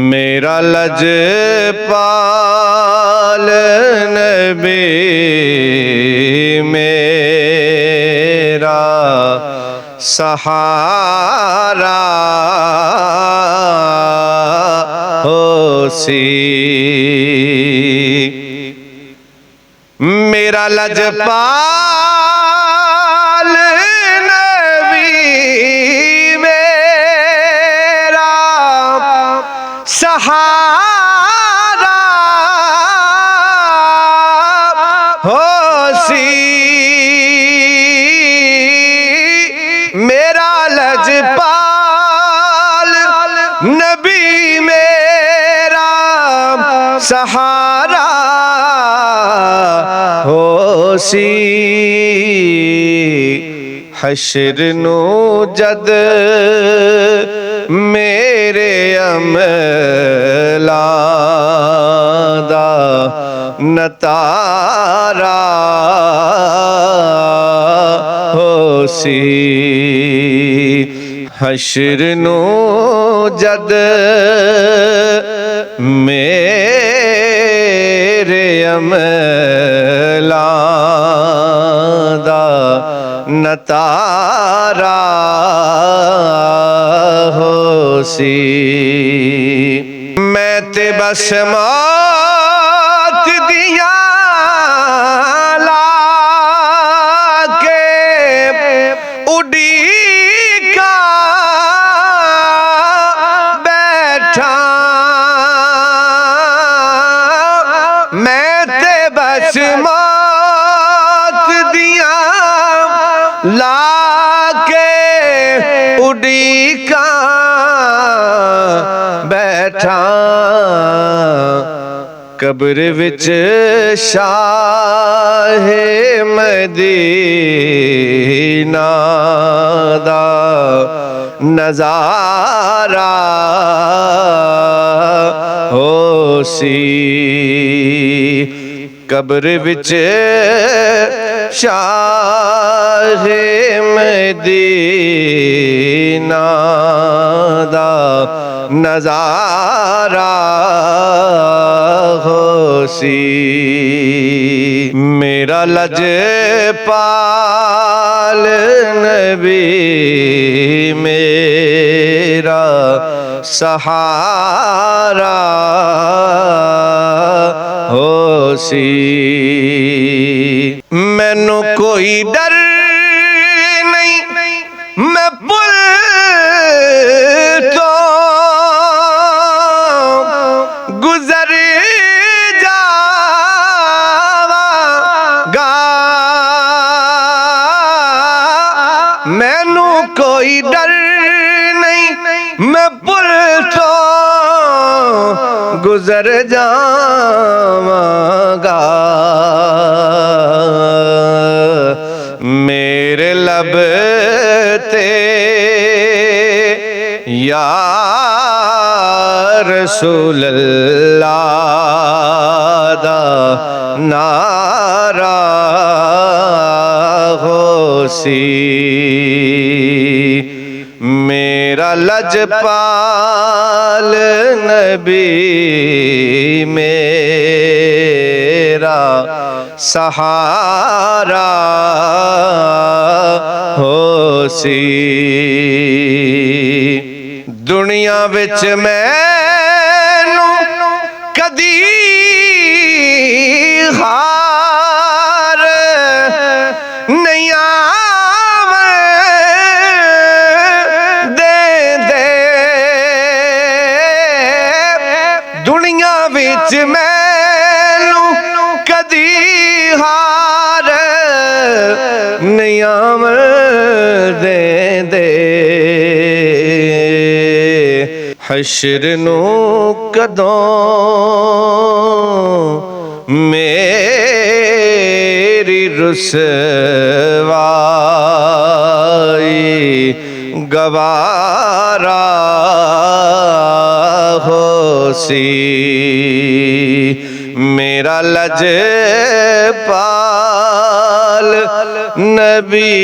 मेरा लजपाल नबी मेरा सहारा होसी। मेरा लजपाल नबी मेरा सहारा होसी। मेरा लजपाल नबी मेरा सहारा होसी। हशर नू जद मेरे अमला दा नतारा होसी। हशर नू जद मेरे अमला दा नतारा होसी। मैं ते बस मौत दिया ला के उड़ीका बैठा। मैं ते बस मौत दिया ला के उड़ीका बैठा। कब्र विच शाहे मदीना दा नजारा होसी। कब्र विच शाहे मदीना दा नजारा होसी। मेरा लजपाल नबी मेरा सहारा होसी। मैनू कोई डर नहीं मैं पुल तो गुजर जावांगा। मैनू कोई डर नहीं मैं पुल तो गुजर जावांगा। मेरे लब ते या रसूल अल्लाह दा नारा होसी। मेरा लजपाल नबी मेरा सहारा होसी। दुनिया विच मैनू कदी हार नहीं आवेंदे। दुनिया विच मैनू कदी हार नहीं आवेंदे। हशर नू कदों मेरी रुसवाई गवारा होसी। मेरा लजपाल नबी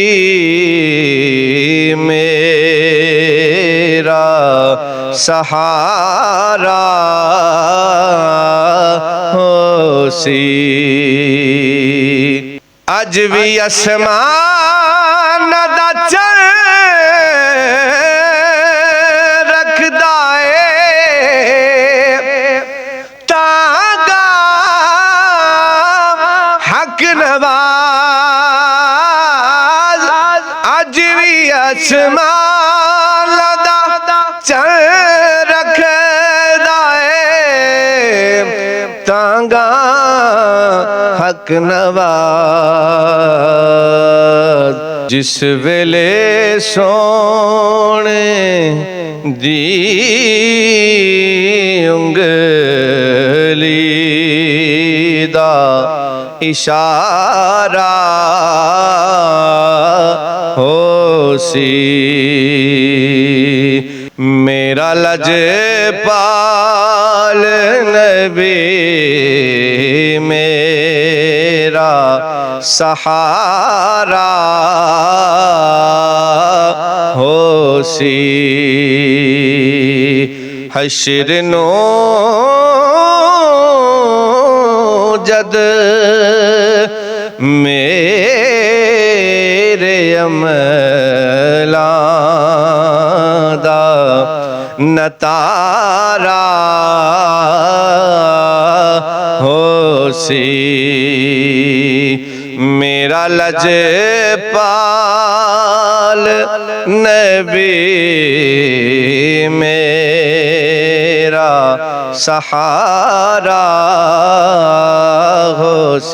मेरा सहारा होसी। अज भी आसमान दा चढ़ रखदा तागा हक नवाज। अज भी आसमान दा चढ़ रखदा तागा हक नवाज। जिस वेले सोने दी उंगली दा इशारा होसी। मेरा लजपाल नबी मेरा सहारा होसी। हश्र नो जद मेरे अमलां दा नतारा होसी। मेरा लजपाल नबी मेरा सहारा होसी।